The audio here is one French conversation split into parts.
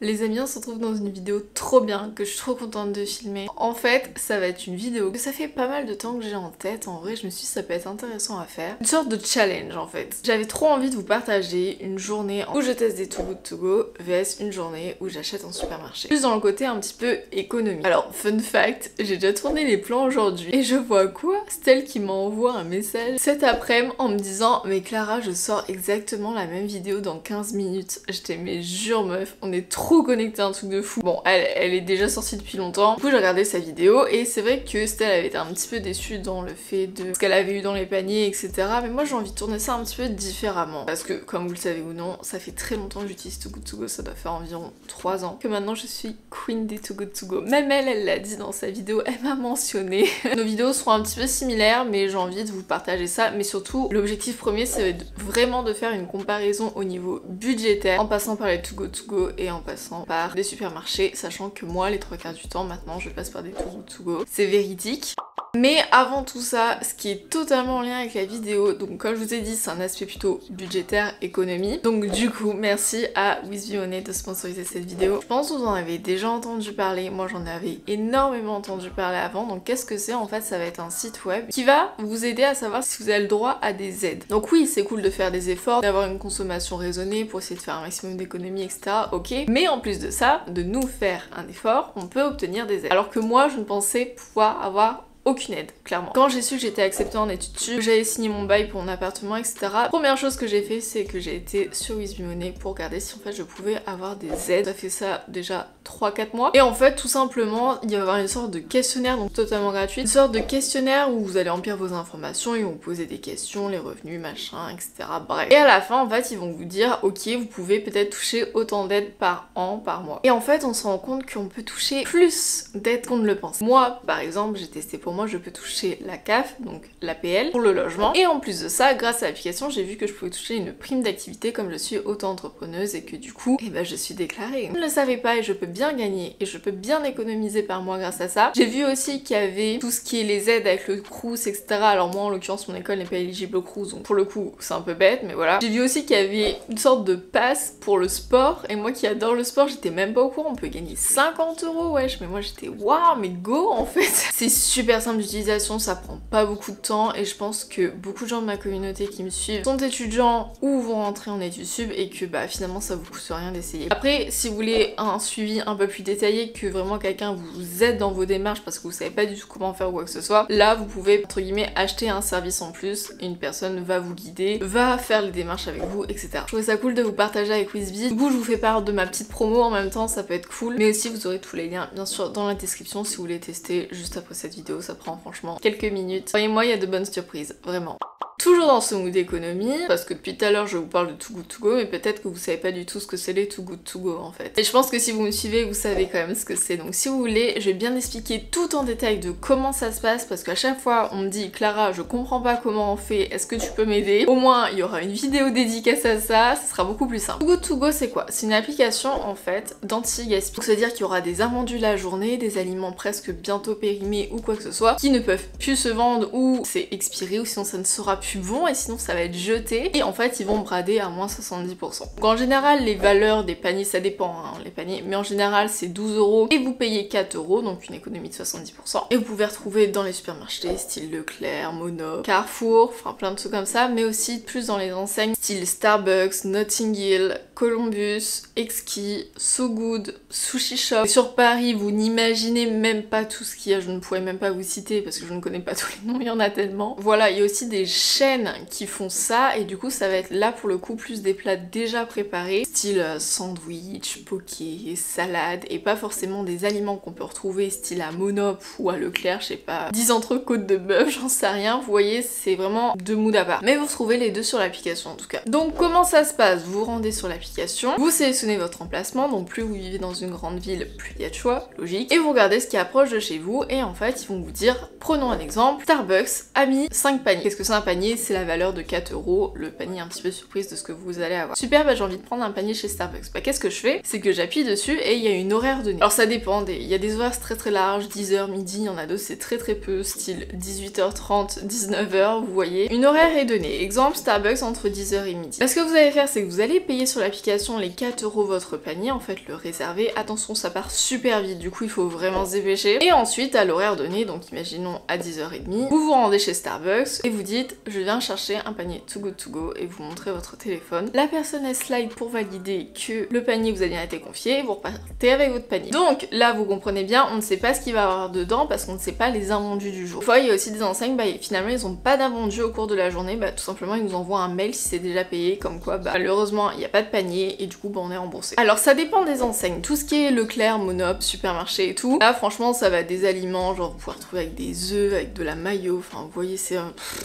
Les amis, on se retrouve dans une vidéo trop bien que je suis trop contente de filmer. En fait, ça va être une vidéo que ça fait pas mal de temps que j'ai en tête. En vrai, je me suis dit ça peut être intéressant à faire. Une sorte de challenge en fait. J'avais trop envie de vous partager une journée où je teste des Too Good To Go vs une journée où j'achète en supermarché. Plus dans le côté un petit peu économie. Alors, fun fact, j'ai déjà tourné les plans aujourd'hui et je vois quoi? Stell qui m'envoie un message cet après-midi en me disant mais Clara, je sors exactement la même vidéo dans 15 minutes. J'étais mais jure meuf, on est trop connectés, un truc de fou. Bon, elle est déjà sortie depuis longtemps. Du coup, j'ai regardé sa vidéo et c'est vrai que Stell avait été un petit peu déçue dans le fait de ce qu'elle avait eu dans les paniers, etc. Mais moi, j'ai envie de tourner ça un petit peu différemment. Parce que, comme vous le savez ou non, ça fait très longtemps que j'utilise Too Good To Go. Ça doit faire environ 3 ans que maintenant je suis queen des Too Good To Go. Même elle l'a dit dans sa vidéo, elle m'a mentionné. Nos vidéos seront un petit peu similaires, mais j'ai envie de vous partager ça. Mais surtout, l'objectif premier, c'est vraiment de faire une comparaison au niveau budgétaire, en passant par les Too Good To Go et en passant par des supermarchés, sachant que moi, les 3/4 du temps, maintenant, je passe par des Too Good To Go. C'est véridique. Mais avant tout ça, ce qui est totalement en lien avec la vidéo, donc comme je vous ai dit, c'est un aspect plutôt budgétaire, économie. Donc du coup, merci à WithBeMoney de sponsoriser cette vidéo. Je pense que vous en avez déjà entendu parler, moi j'en avais énormément entendu parler avant. Donc qu'est-ce que c'est? En fait, ça va être un site web qui va vous aider à savoir si vous avez le droit à des aides. Donc oui, c'est cool de faire des efforts, d'avoir une consommation raisonnée pour essayer de faire un maximum d'économies, etc. Ok, mais en plus de ça, de nous faire un effort, on peut obtenir des aides. Alors que moi, je ne pensais pouvoir avoir aucune aide, clairement. Quand j'ai su que j'étais acceptée en études sup, j'avais signé mon bail pour mon appartement, etc. Première chose que j'ai fait, c'est que j'ai été sur WithBeMoney pour regarder si en fait je pouvais avoir des aides. Ça fait ça déjà 3-4 mois. Et en fait, tout simplement, il va y avoir une sorte de questionnaire, donc totalement gratuit. Une sorte de questionnaire où vous allez remplir vos informations, ils vont vous poser des questions, les revenus, machin, etc. Bref. Et à la fin, en fait, ils vont vous dire, ok, vous pouvez peut-être toucher autant d'aides par an, par mois. Et en fait, on se rend compte qu'on peut toucher plus d'aides qu'on ne le pense. Moi, par exemple, j'ai testé pour moi, je peux toucher la CAF, donc l'APL, pour le logement. Et en plus de ça, grâce à l'application, j'ai vu que je pouvais toucher une prime d'activité comme je suis auto-entrepreneuse et que du coup, eh ben, je suis déclarée. Je ne le savais pas et je peux bien gagner et je peux bien économiser par mois grâce à ça. J'ai vu aussi qu'il y avait tout ce qui est les aides avec le Crous, etc. Alors moi, en l'occurrence, mon école n'est pas éligible au Crous, donc pour le coup, c'est un peu bête, mais voilà. J'ai vu aussi qu'il y avait une sorte de passe pour le sport et moi qui adore le sport, j'étais même pas au courant. On peut gagner 50 €, wesh, mais moi j'étais waouh, mais go en fait. C'est super simple d'utilisation, ça prend pas beaucoup de temps et je pense que beaucoup de gens de ma communauté qui me suivent sont étudiants ou vont rentrer en études sup et que bah finalement ça vous coûte rien d'essayer. Après, si vous voulez un suivi un peu plus détaillé, que vraiment quelqu'un vous aide dans vos démarches parce que vous savez pas du tout comment faire ou quoi que ce soit, là vous pouvez entre guillemets acheter un service en plus et une personne va vous guider, va faire les démarches avec vous, etc. Je trouvais ça cool de vous partager avec WithBe. Du coup, je vous fais part de ma petite promo en même temps, ça peut être cool, mais aussi vous aurez tous les liens bien sûr dans la description si vous voulez tester juste après cette vidéo. Ça prend franchement quelques minutes. Croyez-moi, il y a de bonnes surprises, vraiment. Toujours dans ce mood d'économie, parce que depuis tout à l'heure je vous parle de Too Good To Go, mais peut-être que vous savez pas du tout ce que c'est les Too Good To Go en fait. Et je pense que si vous me suivez, vous savez quand même ce que c'est. Donc si vous voulez, je vais bien expliquer tout en détail de comment ça se passe, parce qu'à chaque fois on me dit Clara, je comprends pas comment on fait, est-ce que tu peux m'aider? Au moins il y aura une vidéo dédicace à ça, ça sera beaucoup plus simple. Too Good To Go c'est quoi? C'est une application en fait d'anti-gaspi. Donc c'est-à-dire qu'il y aura des invendus la journée, des aliments presque bientôt périmés ou quoi que ce soit, qui ne peuvent plus se vendre ou c'est expiré ou sinon ça ne sera plus bon et sinon ça va être jeté et en fait ils vont brader à moins 70%. Donc en général les valeurs des paniers, ça dépend hein, les paniers, mais en général c'est 12 € et vous payez 4 €, donc une économie de 70%. Et vous pouvez retrouver dans les supermarchés style Leclerc, Monop, Carrefour, enfin plein de trucs comme ça, mais aussi plus dans les enseignes style Starbucks, Notting Hill, Columbus, Exquis, So Good, Sushi Shop. Et sur Paris, vous n'imaginez même pas tout ce qu'il y a, je ne pourrais même pas vous citer parce que je ne connais pas tous les noms, il y en a tellement. Voilà, il y a aussi des chaînes qui font ça et du coup ça va être là pour le coup plus des plats déjà préparés, style sandwich, poké, salade et pas forcément des aliments qu'on peut retrouver style à Monop ou à Leclerc, je sais pas, 10 entrecôtes de bœuf, j'en sais rien, vous voyez c'est vraiment deux moods à part. Mais vous retrouvez les deux sur l'application en tout cas. Donc comment ça se passe? Vous vous rendez sur l'application, vous sélectionnez votre emplacement, donc plus vous vivez dans une grande ville, plus il y a de choix, logique, et vous regardez ce qui approche de chez vous et en fait ils vont vous dire, prenons un exemple, Starbucks a mis 5 paniers. Qu'est-ce que c'est un panier? panier c'est la valeur de 4 €, le panier un petit peu surprise de ce que vous allez avoir. Super, bah j'ai envie de prendre un panier chez Starbucks. Bah qu'est-ce que je fais? C'est que j'appuie dessus et il y a une horaire donnée. Alors ça dépend, il y a des horaires très larges, 10h, midi, il y en a d'autres c'est très peu, style 18h30, 19h, vous voyez. Une horaire est donnée. Exemple, Starbucks entre 10h et midi. Là, ce que vous allez faire, c'est que vous allez payer sur l'application les 4 € votre panier, en fait le réserver. Attention, ça part super vite, du coup il faut vraiment se dépêcher. Et ensuite, à l'horaire donné, donc imaginons à 10h30, vous vous rendez chez Starbucks et vous dites je viens chercher un panier Too Good To Go et vous montrez votre téléphone. La personne elle slide pour valider que le panier vous a bien été confié, vous repartez avec votre panier. Donc là vous comprenez bien, on ne sait pas ce qu'il va y avoir dedans parce qu'on ne sait pas les invendus du jour. Des fois il y a aussi des enseignes, bah finalement ils ont pas d'invendus au cours de la journée, bah tout simplement ils nous envoient un mail si c'est déjà payé, comme quoi bah malheureusement il n'y a pas de panier et du coup bah on est remboursé. Alors ça dépend des enseignes, tout ce qui est Leclerc, Monop, supermarché et tout, là franchement ça va des aliments, genre vous pouvez retrouver avec des œufs, avec de la mayo, enfin vous voyez c'est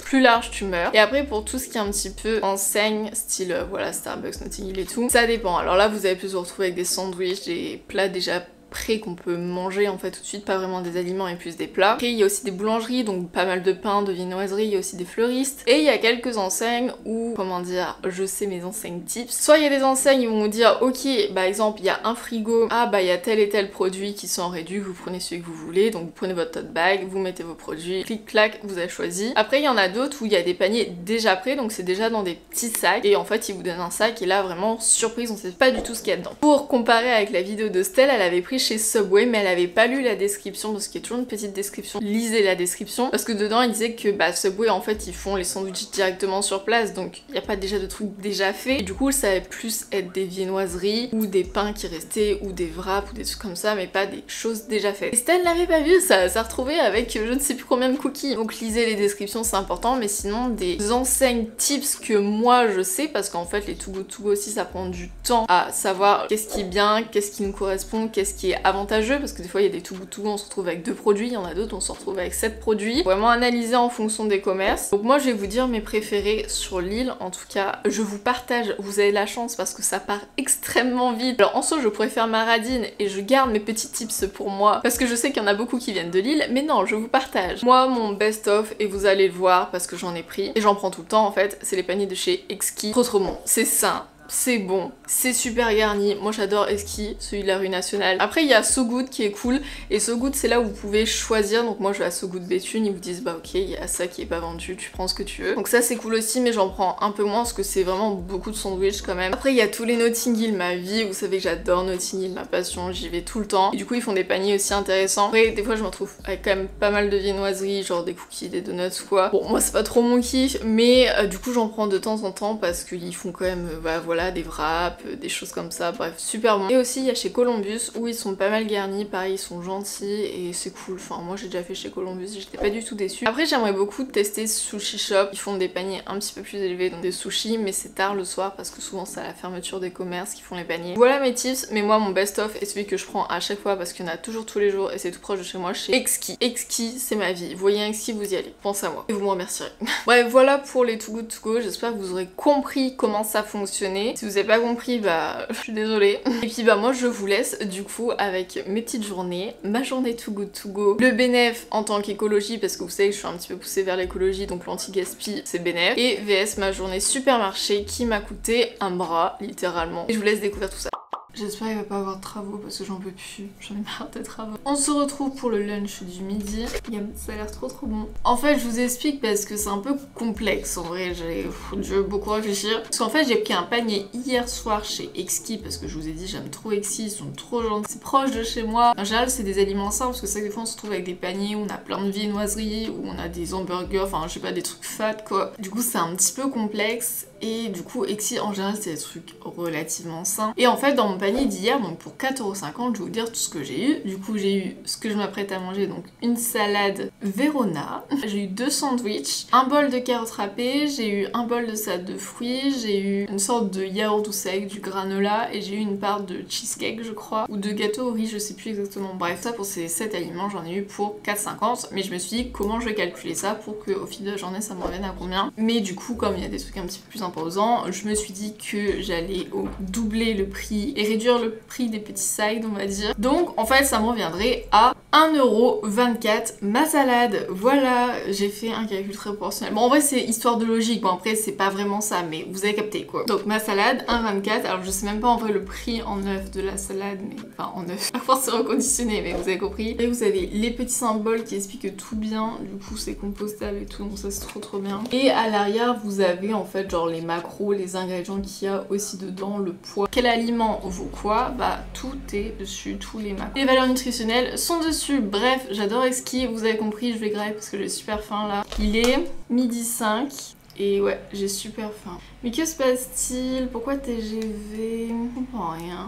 plus large tu meurs. Et après pour tout ce qui est un petit peu enseigne, style voilà Starbucks, Notting Hill et tout, ça dépend. Alors là vous allez plus vous retrouver avec des sandwichs, des plats déjà prêts qu'on peut manger en fait tout de suite, pas vraiment des aliments et plus des plats. Après il y a aussi des boulangeries, donc pas mal de pain, de viennoiseries, il y a aussi des fleuristes. Et il y a quelques enseignes où, comment dire, je sais mes enseignes tips. Soit il y a des enseignes où on vous dire ok, par exemple il y a un frigo, ah bah il y a tel et tel produit qui sont en réduit, vous prenez celui que vous voulez, donc vous prenez votre tote bag, vous mettez vos produits, clic clac, vous avez choisi. Après il y en a d'autres où il y a des paniers déjà prêts, donc c'est déjà dans des petits sacs et en fait ils vous donnent un sac et là vraiment surprise, on sait pas du tout ce qu'il y a dedans. Pour comparer avec la vidéo de Stell, elle avait pris chez Subway mais elle avait pas lu la description parce qu'il y a toujours une petite description. Lisez la description parce que dedans il disait que bah Subway en fait ils font les sandwichs directement sur place donc il n'y a pas déjà de trucs déjà faits. Et du coup ça va plus être des viennoiseries ou des pains qui restaient ou des wraps ou des trucs comme ça mais pas des choses déjà faites. Et Stell n'avait pas vu, ça s'est retrouvé avec je ne sais plus combien de cookies. Donc lisez les descriptions c'est important, mais sinon des enseignes tips que moi je sais parce qu'en fait les Too Good To Go aussi ça prend du temps à savoir qu'est-ce qui est bien, qu'est-ce qui nous correspond, qu'est-ce qui est avantageux parce que des fois il y a des Too Good To Go on se retrouve avec 2 produits, il y en a d'autres on se retrouve avec 7 produits. Vraiment analyser en fonction des commerces. Donc moi je vais vous dire mes préférés sur l'île, en tout cas je vous partage, vous avez la chance parce que ça part extrêmement vite. Alors en soi je pourrais faire ma radine et je garde mes petits tips pour moi parce que je sais qu'il y en a beaucoup qui viennent de l'île, mais non je vous partage. Moi mon best of, et vous allez le voir parce que j'en ai pris et j'en prends tout le temps en fait, c'est les paniers de chez Exquis. Trop bon, c'est sain, c'est bon, c'est super garni. Moi j'adore Exquis, celui de la rue Nationale. Après il y a So Good qui est cool, et So Good c'est là où vous pouvez choisir. Donc moi je vais à So Good Béthune, ils vous disent bah ok il y a ça qui est pas vendu, tu prends ce que tu veux. Donc ça c'est cool aussi, mais j'en prends un peu moins parce que c'est vraiment beaucoup de sandwich quand même. Après il y a tous les Notting Hill, ma vie, vous savez que j'adore Notting Hill, ma passion, j'y vais tout le temps. Et du coup ils font des paniers aussi intéressants. Après des fois je me retrouve avec quand même pas mal de viennoiseries, genre des cookies, des donuts quoi. Bon moi c'est pas trop mon kiff, mais du coup j'en prends de temps en temps parce qu'ils font quand même bah voilà des wraps, des choses comme ça, bref super bon. Et aussi il y a chez Columbus où ils sont pas mal garnis, pareil ils sont gentils et c'est cool. Enfin moi j'ai déjà fait chez Columbus, j'étais pas du tout déçue. Après j'aimerais beaucoup tester Sushi Shop, ils font des paniers un petit peu plus élevés, donc des sushis, mais c'est tard le soir parce que souvent c'est à la fermeture des commerces qui font les paniers. Voilà mes tips, mais moi mon best of est celui que je prends à chaque fois parce qu'il y en a toujours tous les jours et c'est tout proche de chez moi, chez Exquis. Exquis c'est ma vie, vous voyez Exquis vous y allez, pensez à moi et vous me remercierez. Bref voilà pour les Too Good To Go, j'espère que vous aurez compris comment ça fonctionnait. Si vous avez pas compris bah je suis désolée. Et puis bah moi je vous laisse du coup avec mes petites journées, ma journée Too Good To Go, le bénéf en tant qu'écologie parce que vous savez que je suis un petit peu poussée vers l'écologie donc l'anti-gaspi c'est bénéf, et VS ma journée supermarché qui m'a coûté un bras littéralement. Et je vous laisse découvrir tout ça. J'espère qu'il va pas avoir de travaux parce que j'en peux plus, j'en ai marre des travaux. On se retrouve pour le lunch du midi. Ça a l'air trop bon. En fait je vous explique parce que c'est un peu complexe en vrai, j'ai dû beaucoup réfléchir. Parce qu'en fait j'ai pris un panier hier soir chez Exquis parce que je vous ai dit j'aime trop Exquis, ils sont trop gentils, c'est proche de chez moi. En général c'est des aliments sains parce que c'est vrai que des fois on se trouve avec des paniers où on a plein de viennoiseries, où on a des hamburgers, enfin je sais pas des trucs fat quoi. Du coup c'est un petit peu complexe. Et du coup Exquis en général c'est des trucs relativement sains. Et en fait dans mon panier d'hier, donc pour 4,50 €, je vais vous dire tout ce que j'ai eu. Du coup j'ai eu ce que je m'apprête à manger, donc une salade Verona, j'ai eu 2 sandwichs, un bol de carottes râpées, j'ai eu un bol de salade de fruits, j'ai eu une sorte de yaourt ou sec, du granola, et j'ai eu une part de cheesecake je crois, ou de gâteau au riz, je sais plus exactement. Bref, ça pour ces 7 aliments j'en ai eu pour 4,50 €, mais je me suis dit comment je vais calculer ça pour qu'au fil de la journée ça me revienne à combien. Mais du coup comme il y a des trucs un petit peu plus imposants, je me suis dit que j'allais doubler le prix et réduire le prix des petits sides on va dire. Donc en fait ça me reviendrait à 1,24€. Ma salade, voilà, j'ai fait un calcul très proportionnel. Bon en vrai c'est histoire de logique, bon après c'est pas vraiment ça mais vous avez capté quoi. Donc ma salade 1,24€, alors je sais même pas en vrai le prix en neuf de la salade, mais enfin en neuf, à force c'est reconditionné mais vous avez compris. Et vous avez les petits symboles qui expliquent tout bien, du coup c'est compostable et tout donc ça c'est trop bien. Et à l'arrière vous avez en fait genre les macros, les ingrédients qu'il y a aussi dedans, le poids, quel aliment vaut quoi, bah tout est dessus, tous les macros. Les valeurs nutritionnelles sont dessus. Bref, j'adore Exquis, vous avez compris, je vais grailler parce que j'ai super faim là. Il est 12h05 et ouais, j'ai super faim. Mais que se passe-t-il? Pourquoi TGV? Je comprends rien.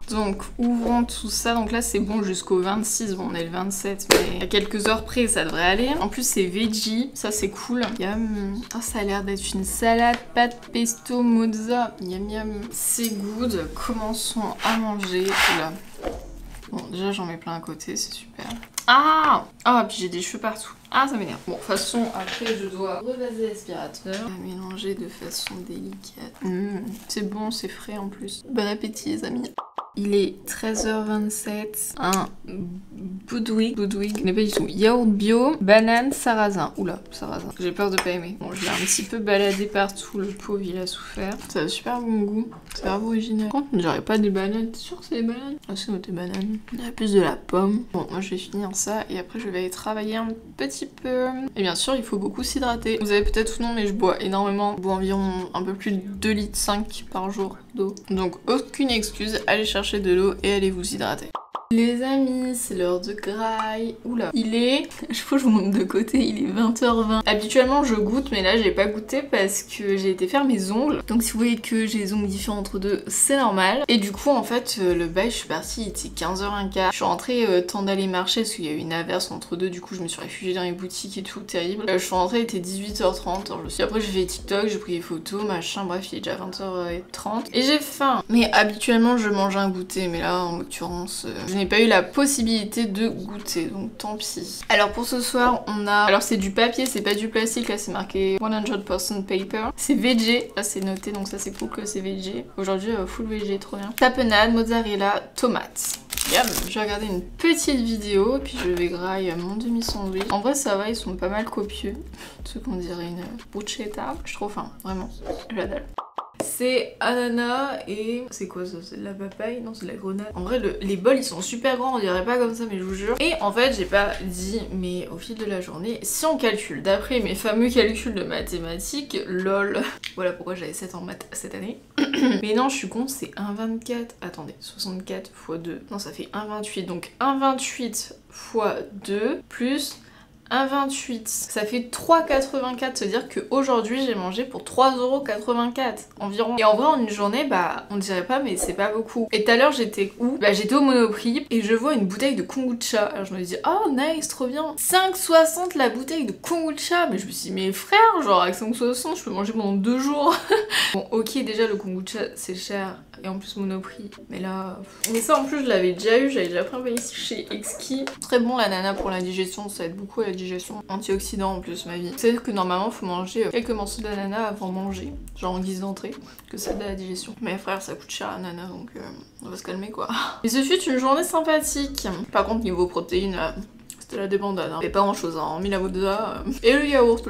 Donc, ouvrons tout ça. Donc là, c'est bon jusqu'au 26. Bon, on est le 27, mais à quelques heures près, ça devrait aller. En plus, c'est veggie. Ça, c'est cool. Yum. Oh, ça a l'air d'être une salade, pâte pesto, mozza. Yum, yum. C'est good. Commençons à manger. Là. Bon, déjà j'en mets plein à côté, c'est super. Ah, puis j'ai des cheveux partout. Ah, ça m'énerve. Bon, de toute façon, après je dois revaser l'aspirateur. À mélanger de façon délicate. C'est bon, c'est frais en plus. Bon appétit les amis. Il est 13h27. Un Boudwig, je n'ai pas du tout. Yaourt bio, banane, sarrasin. Oula, sarrasin. J'ai peur de pas aimer. Bon, je l'ai un petit peu baladé partout, le pauvre il a souffert. Ça a super bon goût. C'est vraiment original. Par contre, on dirait pas des bananes. T'es sûr que c'est des bananes? Ah, c'est noté bananes. Il y a plus de la pomme. Bon, moi je vais finir ça et après je vais aller travailler un petit peu. Et bien sûr, il faut beaucoup s'hydrater. Vous avez peut-être ou non, mais je bois énormément. Je bois environ un peu plus de 2,5 litres par jour d'eau. Donc, aucune excuse. Allez chercher de l'eau et allez vous hydrater. Les amis, c'est l'heure de graille. Oula, il est... Je faut que je vous montre de côté, il est 20h20. Habituellement, je goûte, mais là, j'ai pas goûté parce que j'ai été faire mes ongles. Donc, si vous voyez que j'ai les ongles différents entre deux, c'est normal. Et du coup, en fait, le bail, je suis partie, il était 15h15. Je suis rentrée temps d'aller marcher parce qu'il y a eu une averse entre deux. Du coup, je me suis réfugiée dans les boutiques et tout, terrible. Je suis rentrée, il était 18h30. Alors, après, j'ai fait TikTok, j'ai pris des photos, machin. Bref, il est déjà 20h30. Et j'ai faim. Mais habituellement, je mange un goûter. Mais là, en l'occurrence... je n'ai pas eu la possibilité de goûter, donc tant pis. Alors pour ce soir, on a... Alors c'est du papier, c'est pas du plastique, là c'est marqué 100% paper. C'est veggie, là c'est noté, donc ça c'est cool que c'est veggie. Aujourd'hui, full veggie, trop bien. Tapenade, mozzarella, tomate. Yum. Je vais regarder une petite vidéo, puis je vais grailler mon demi-sandwich. En vrai ça va, ils sont pas mal copieux. Ce qu'on dirait une bruschetta. Je suis trop faim, vraiment. J'adore. C'est ananas et... C'est quoi ça? C'est de la papaye? Non, c'est de la grenade. En vrai, les bols, ils sont super grands, on dirait pas comme ça, mais je vous jure. Et en fait, j'ai pas dit, mais au fil de la journée, si on calcule, d'après mes fameux calculs de mathématiques, lol. Voilà pourquoi j'avais 7 en maths cette année. Mais non, je suis con, c'est 1,24. Attendez, 64 x 2. Non, ça fait 1,28. Donc 1,28 x 2 plus... 1,28, ça fait 3,84, c'est-à-dire qu'aujourd'hui j'ai mangé pour 3,84€ environ. Et en vrai en une journée, bah on dirait pas mais c'est pas beaucoup. Et tout à l'heure j'étais où? Bah j'étais au Monoprix et je vois une bouteille de kombucha. Alors je me dis oh nice, trop bien. 5,60 la bouteille de kombucha. Mais je me suis dit mais frère, genre avec 5,60 je peux manger pendant 2 jours. Bon ok déjà le kombucha c'est cher. Et en plus Monoprix, mais là... Mais ça en plus je l'avais déjà eu, j'avais déjà pris un peu ici chez Exquis. Très bon l'ananas pour la digestion, ça aide beaucoup à la digestion. Antioxydant en plus ma vie. C'est-à-dire que normalement faut manger quelques morceaux d'ananas avant de manger, genre en guise d'entrée, que ça aide à la digestion. Mais frère ça coûte cher l'ananas donc on va se calmer quoi. Et ce fut une journée sympathique. Par contre niveau protéines... C'était la débandade, hein. Mais pas grand chose, hein. Mis la mozza et le yaourt,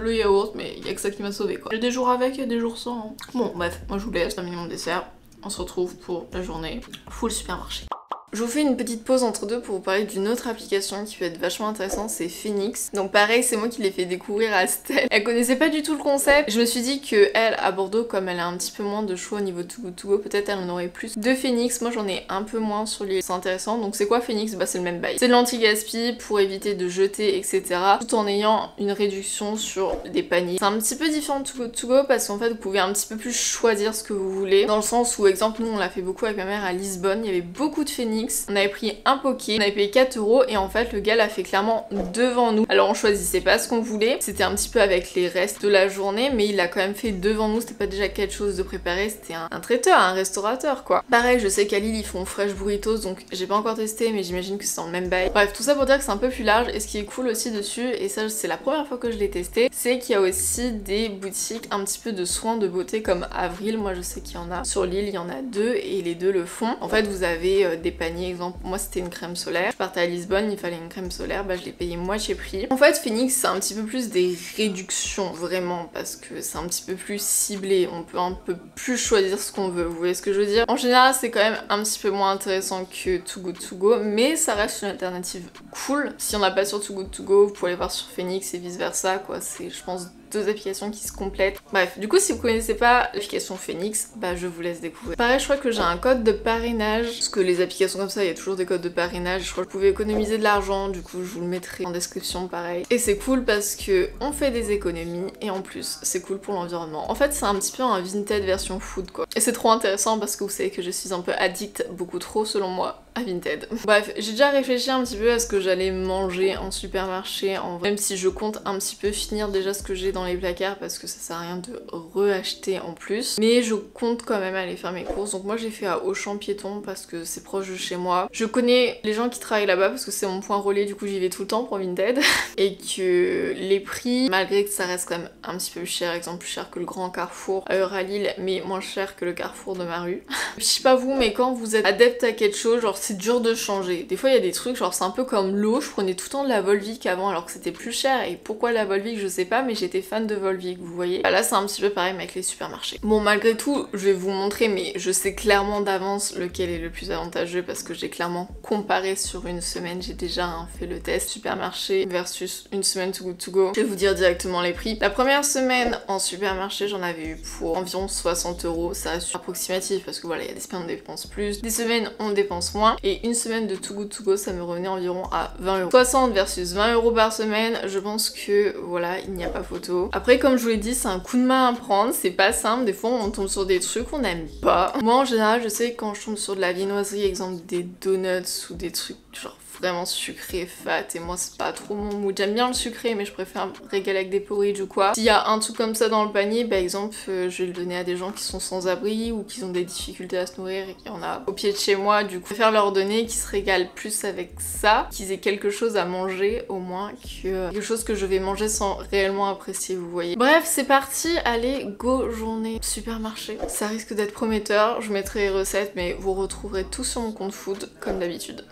mais il y a que ça qui m'a sauvé quoi. J'ai des jours avec et des jours sans. Hein. Bon bref, moi je vous laisse terminer mon dessert. On se retrouve pour la journée full supermarché. Je vous fais une petite pause entre deux pour vous parler d'une autre application qui peut être vachement intéressante, c'est Phoenix. Donc pareil, c'est moi qui l'ai fait découvrir à Stell. Elle connaissait pas du tout le concept. Je me suis dit que elle, à Bordeaux, comme elle a un petit peu moins de choix au niveau de Too Good To Go, peut-être elle en aurait plus de Phoenix. Moi j'en ai un peu moins sur l'île. C'est intéressant. Donc c'est quoi Phoenix? Bah c'est le même bail. C'est de l'anti-gaspi pour éviter de jeter, etc. Tout en ayant une réduction sur des paniers. C'est un petit peu différent de Too Good To Go parce qu'en fait vous pouvez un petit peu plus choisir ce que vous voulez. Dans le sens où, exemple, nous on l'a fait beaucoup avec ma mère à Lisbonne. Il y avait beaucoup de Phoenix. On avait pris un poké, on avait payé 4€ et en fait le gars l'a fait clairement devant nous. Alors on choisissait pas ce qu'on voulait, c'était un petit peu avec les restes de la journée, mais il l'a quand même fait devant nous, c'était pas déjà quelque chose de préparé, c'était un traiteur, un restaurateur quoi. Pareil, je sais qu'à Lille ils font fresh burritos, donc j'ai pas encore testé mais j'imagine que c'est dans le même bail. Bref, tout ça pour dire que c'est un peu plus large et ce qui est cool aussi dessus, et ça c'est la première fois que je l'ai testé, c'est qu'il y a aussi des boutiques un petit peu de soins de beauté comme Avril. Moi je sais qu'il y en a sur l'île, il y en a 2 et les 2 le font. En fait vous avez des paniers panier. Exemple, moi c'était une crème solaire. Je partais à Lisbonne, il fallait une crème solaire, bah je l'ai payé moitié prix. En fait, Phoenix c'est un petit peu plus des réductions vraiment parce que c'est un petit peu plus ciblé. On peut un peu plus choisir ce qu'on veut. Vous voyez ce que je veux dire? En général, c'est quand même un petit peu moins intéressant que Too Good To Go, mais ça reste une alternative cool. Si on n'a pas sur Too Good To Go, vous pouvez aller voir sur Phoenix et vice versa quoi. C'est, je pense, deux applications qui se complètent. Bref, du coup si vous connaissez pas l'application Phoenix, bah je vous laisse découvrir. Pareil, je crois que j'ai un code de parrainage, parce que les applications comme ça, il y a toujours des codes de parrainage. Je crois que vous pouvez économiser de l'argent, du coup je vous le mettrai en description pareil. Et c'est cool parce que on fait des économies et en plus c'est cool pour l'environnement. En fait c'est un petit peu un Vinted version food quoi. Et c'est trop intéressant parce que vous savez que je suis un peu addict, beaucoup trop selon moi, à Vinted. Bref, j'ai déjà réfléchi un petit peu à ce que j'allais manger en supermarché, même si je compte un petit peu finir déjà ce que j'ai dans les placards parce que ça sert à rien de re-acheter en plus. Mais je compte quand même aller faire mes courses. Donc moi j'ai fait à Auchan Piéton parce que c'est proche de chez moi. Je connais les gens qui travaillent là-bas parce que c'est mon point relais, du coup j'y vais tout le temps pour Vinted. Et que les prix, malgré que ça reste quand même un petit peu plus cher, exemple plus cher que le grand Carrefour à Lille, mais moins cher que le Carrefour de ma rue. Je sais pas vous, mais quand vous êtes adepte à quelque chose, genre c'est dur de changer. Des fois il y a des trucs, genre c'est un peu comme l'eau, je prenais tout le temps de la Volvic avant alors que c'était plus cher. Et pourquoi la Volvic je sais pas, mais j'étais fan de Volvic, vous voyez. Bah là c'est un petit peu pareil mais avec les supermarchés. Bon malgré tout, je vais vous montrer, mais je sais clairement d'avance lequel est le plus avantageux parce que j'ai clairement comparé sur une semaine, j'ai déjà fait le test supermarché versus une semaine Too Good To Go. Je vais vous dire directement les prix. La première semaine en supermarché, j'en avais eu pour environ 60 €, ça reste approximatif parce que voilà, il y a des semaines on dépense plus, des semaines on dépense moins, et une semaine de Too Good To Go ça me revenait environ à 20 €. 60 versus 20 € par semaine, je pense que voilà, il n'y a pas photo. Après comme je vous l'ai dit, c'est un coup de main à prendre, c'est pas simple, des fois on tombe sur des trucs qu'on n'aime pas. Moi en général je sais que quand je tombe sur de la viennoiserie, exemple des donuts ou des trucs genre vraiment sucré, fat, et moi c'est pas trop mon mood. J'aime bien le sucré mais je préfère me régaler avec des porridge ou quoi. S'il y a un truc comme ça dans le panier, par exemple je vais le donner à des gens qui sont sans abri ou qui ont des difficultés à se nourrir et qui en a au pied de chez moi, du coup je préfère leur donner qu'ils se régalent plus avec ça, qu'ils aient quelque chose à manger au moins que quelque chose que je vais manger sans réellement apprécier, vous voyez. Bref, c'est parti, allez, go journée supermarché. Ça risque d'être prometteur, je mettrai les recettes mais vous retrouverez tout sur mon compte food comme d'habitude.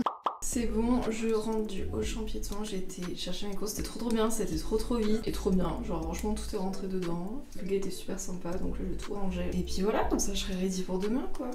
C'est bon, je rentre du Auchan Piéton, j'ai été chercher mes courses, c'était trop bien, c'était trop vite et trop bien, genre franchement tout est rentré dedans, le gars était super sympa donc là je vais tout ranger. Et puis voilà, comme ça je serai ready pour demain quoi.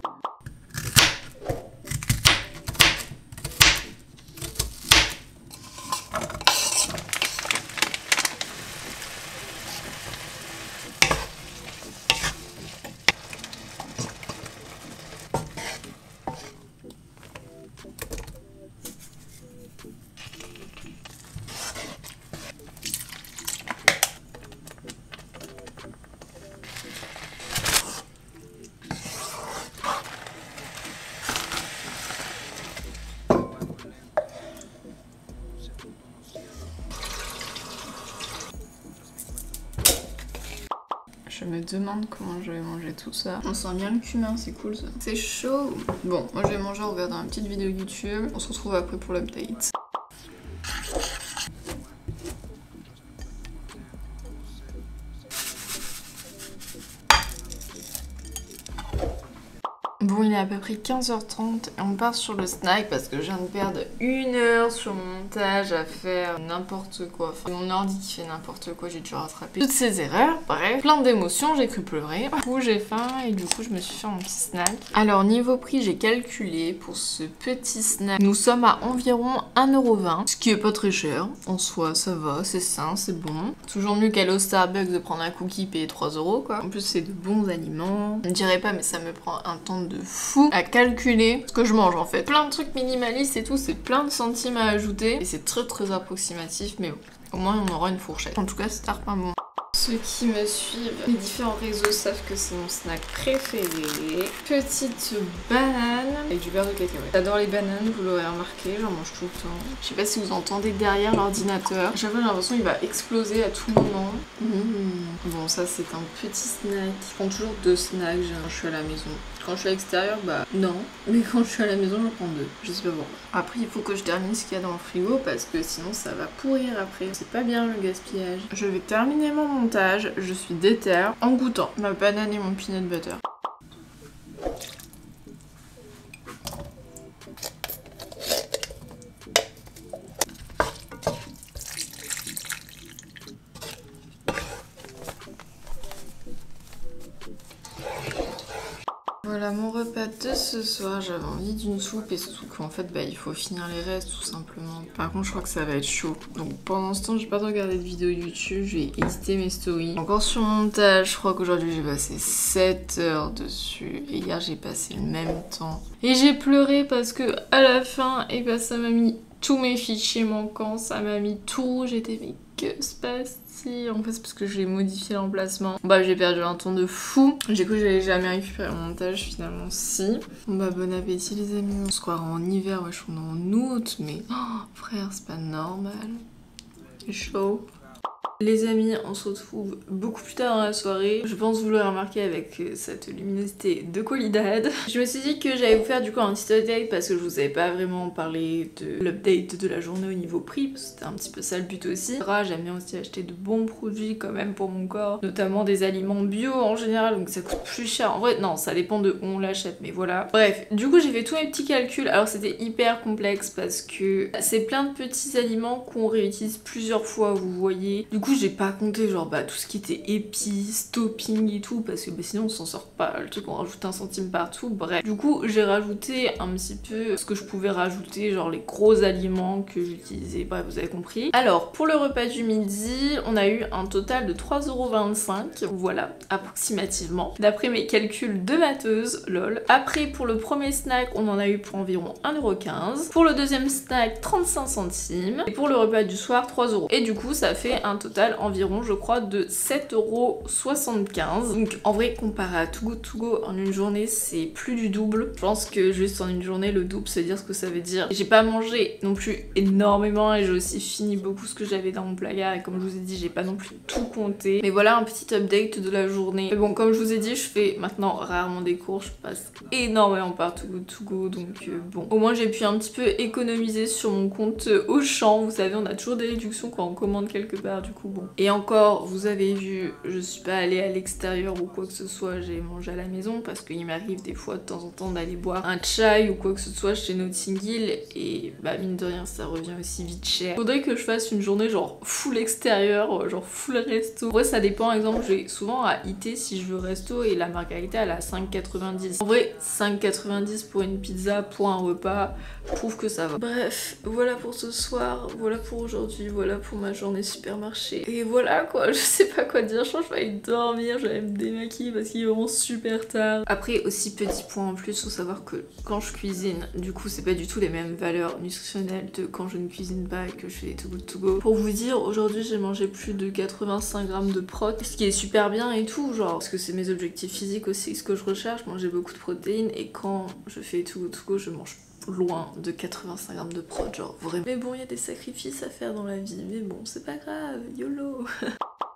Je me demande comment je vais manger tout ça. On sent bien le cumin, c'est cool ça. C'est chaud. Bon, moi je vais manger en regardant une petite vidéo YouTube. On se retrouve après pour l'update. Bon, il est à peu près 15h30 et on part sur le snack parce que je viens de perdre 1 heure sur mon montage à faire n'importe quoi. Enfin, mon ordi qui fait n'importe quoi, j'ai dû rattraper toutes ces erreurs. Bref, plein d'émotions, j'ai cru pleurer. Du coup, j'ai faim et du coup, je me suis fait mon petit snack. Alors, niveau prix, j'ai calculé pour ce petit snack. Nous sommes à environ 1,20 €, ce qui est pas très cher. En soi, ça va, c'est sain, c'est bon. Toujours mieux qu'aller au Starbucks de prendre un cookie payer 3 € quoi. En plus, c'est de bons aliments. Je ne dirais pas, mais ça me prend un temps de fou à calculer ce que je mange en fait. Plein de trucs minimalistes et tout, c'est plein de centimes à ajouter et c'est très approximatif, mais bon, au moins on aura une fourchette. En tout cas, c'est pas bon. Ceux qui me suivent, les différents réseaux savent que c'est mon snack préféré. Petite banane avec du beurre de cacahuète. J'adore les bananes, vous l'aurez remarqué, j'en mange tout le temps. Je sais pas si vous entendez derrière l'ordinateur. J'avais l'impression qu'il va exploser à tout moment. Bon, ça c'est un petit snack. Je prends toujours 2 snacks quand je suis à la maison. Quand je suis à l'extérieur, bah non. Mais quand je suis à la maison, j'en prends 2. Je sais pas pourquoi. Après, il faut que je termine ce qu'il y a dans le frigo parce que sinon ça va pourrir après. C'est pas bien le gaspillage. Je vais terminer mon montage. Je suis déter en goûtant ma banane et mon peanut butter. Voilà mon repas de ce soir, j'avais envie d'une soupe et surtout qu'en fait il faut finir les restes tout simplement. Par contre je crois que ça va être chaud. Donc pendant ce temps j'ai pas regardé de vidéo YouTube, je vais éditer mes stories. Encore sur mon montage, je crois qu'aujourd'hui j'ai passé 7 heures dessus et hier j'ai passé le même temps. Et j'ai pleuré parce que à la fin, et ben ça m'a mis tous mes fichiers manquants, ça m'a mis tout rouge, j'étais mais que se passe-t-il? En fait c'est parce que j'ai modifié l'emplacement. Bah j'ai perdu un temps de fou. J'ai cru que j'allais jamais récupérer mon montage, finalement si. Bah bon appétit les amis. On se croirait en hiver, ouais je suis en août, mais oh, frère c'est pas normal. C'est chaud. Les amis, on se retrouve beaucoup plus tard dans la soirée. Je pense que vous l'aurez remarqué avec cette luminosité de Qualidad. Je me suis dit que j'allais vous faire du coup un petit update parce que je vous avais pas vraiment parlé de l'update de la journée au niveau prix, parce que c'était un petit peu ça le but aussi. J'aime bien aussi acheter de bons produits quand même pour mon corps, notamment des aliments bio en général, donc ça coûte plus cher. En vrai, non, ça dépend de où on l'achète, mais voilà. Bref, du coup j'ai fait tous mes petits calculs. Alors c'était hyper complexe parce que c'est plein de petits aliments qu'on réutilise plusieurs fois, vous voyez. Du coup j'ai pas compté genre tout ce qui était épices, topping et tout parce que sinon on s'en sort pas, le truc on rajoute 1 centime partout, bref. Du coup j'ai rajouté un petit peu ce que je pouvais rajouter, genre les gros aliments que j'utilisais, bref vous avez compris. Alors pour le repas du midi, on a eu un total de 3,25 €, voilà, approximativement, d'après mes calculs de matheuse, lol. Après pour le premier snack, on en a eu pour environ 1,15 €. Pour le deuxième snack, 35 centimes. Et pour le repas du soir, 3 €. Et du coup ça fait un total environ je crois de 7,75 €. Donc en vrai comparé à Too Good To Go en une journée c'est plus du double. Je pense que juste en une journée le double c'est dire ce que ça veut dire. J'ai pas mangé non plus énormément et j'ai aussi fini beaucoup ce que j'avais dans mon placard et comme je vous ai dit j'ai pas non plus tout compté. Mais voilà un petit update de la journée. Mais bon comme je vous ai dit je fais maintenant rarement des cours, je passe énormément par Too Good To Go donc bon. Au moins j'ai pu un petit peu économiser sur mon compte Auchan. Vous savez on a toujours des réductions quand on commande quelque part du coup bon. Et encore, vous avez vu, je suis pas allée à l'extérieur ou quoi que ce soit, j'ai mangé à la maison parce qu'il m'arrive des fois de temps en temps d'aller boire un chai ou quoi que ce soit chez Notting Hill et bah mine de rien ça revient aussi vite cher. Faudrait que je fasse une journée genre full extérieur, genre full resto. En vrai ça dépend, par exemple je vais souvent à IT si je veux resto et la margarita elle a 5,90 €. En vrai 5,90 € pour une pizza, pour un repas, je trouve que ça va. Bref, voilà pour ce soir, voilà pour aujourd'hui, voilà pour ma journée supermarché. Et voilà quoi, je sais pas quoi dire, je pense que je vais aller dormir, je vais aller me démaquiller parce qu'il est vraiment super tard. Après aussi petit point en plus, faut savoir que quand je cuisine, du coup c'est pas du tout les mêmes valeurs nutritionnelles de quand je ne cuisine pas et que je fais Too Good To Go. Pour vous dire, aujourd'hui j'ai mangé plus de 85 grammes de prot, ce qui est super bien et tout, genre parce que c'est mes objectifs physiques aussi, ce que je recherche, manger beaucoup de protéines et quand je fais Too Good To Go je mange loin de 85 grammes de prot, genre vraiment. Mais bon, il y a des sacrifices à faire dans la vie, mais bon, c'est pas grave, YOLO.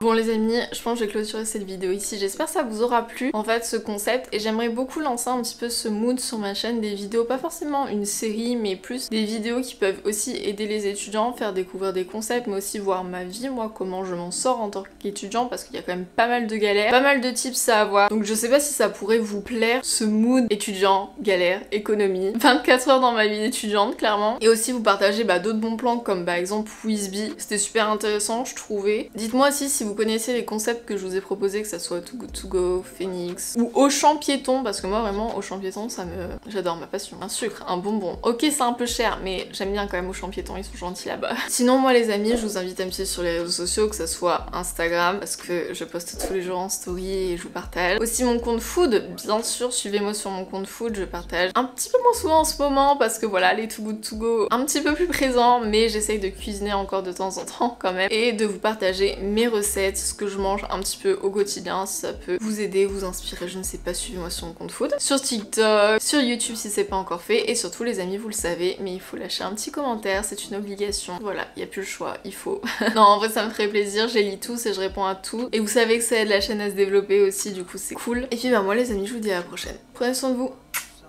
Bon les amis, je pense que je vais clôturer cette vidéo ici, j'espère que ça vous aura plu en fait ce concept et j'aimerais beaucoup lancer un petit peu ce mood sur ma chaîne, des vidéos, pas forcément une série mais plus des vidéos qui peuvent aussi aider les étudiants, faire découvrir des concepts mais aussi voir ma vie, moi comment je m'en sors en tant qu'étudiant parce qu'il y a quand même pas mal de galères, pas mal de tips à avoir, donc je sais pas si ça pourrait vous plaire ce mood étudiant, galère, économie, 24 heures dans ma vie d'étudiante clairement, et aussi vous partager d'autres bons plans comme par exemple Wizby, c'était super intéressant je trouvais. Dites-moi aussi si vous connaissez les concepts que je vous ai proposés, que ça soit Too Good To Go, Phoenix ou Auchan piéton, parce que moi vraiment Auchan piéton ça me... j'adore, ma passion. Un sucre, un bonbon. Ok c'est un peu cher mais j'aime bien quand même Auchan piéton, ils sont gentils là-bas. Sinon moi les amis je vous invite à me suivre sur les réseaux sociaux, que ça soit Instagram parce que je poste tous les jours en story et je vous partage. Aussi mon compte food, bien sûr suivez-moi sur mon compte food, je partage un petit peu moins souvent en ce moment parce que voilà les Too Good To Go un petit peu plus présents mais j'essaye de cuisiner encore de temps en temps quand même et de vous partager mes recettes, ce que je mange un petit peu au quotidien, si ça peut vous aider, vous inspirer, je ne sais pas, suivez-moi sur mon compte food, sur TikTok, sur YouTube si c'est pas encore fait, et surtout les amis vous le savez, mais il faut lâcher un petit commentaire, c'est une obligation, voilà, il n'y a plus le choix, il faut. Non en vrai ça me ferait plaisir, j'ai lu tous et je réponds à tout, et vous savez que ça aide la chaîne à se développer aussi, du coup c'est cool. Et puis moi les amis je vous dis à la prochaine, prenez soin de vous,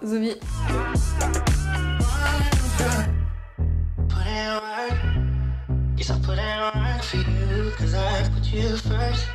Zoubi. Yes, I put in work for you, cause I put you first.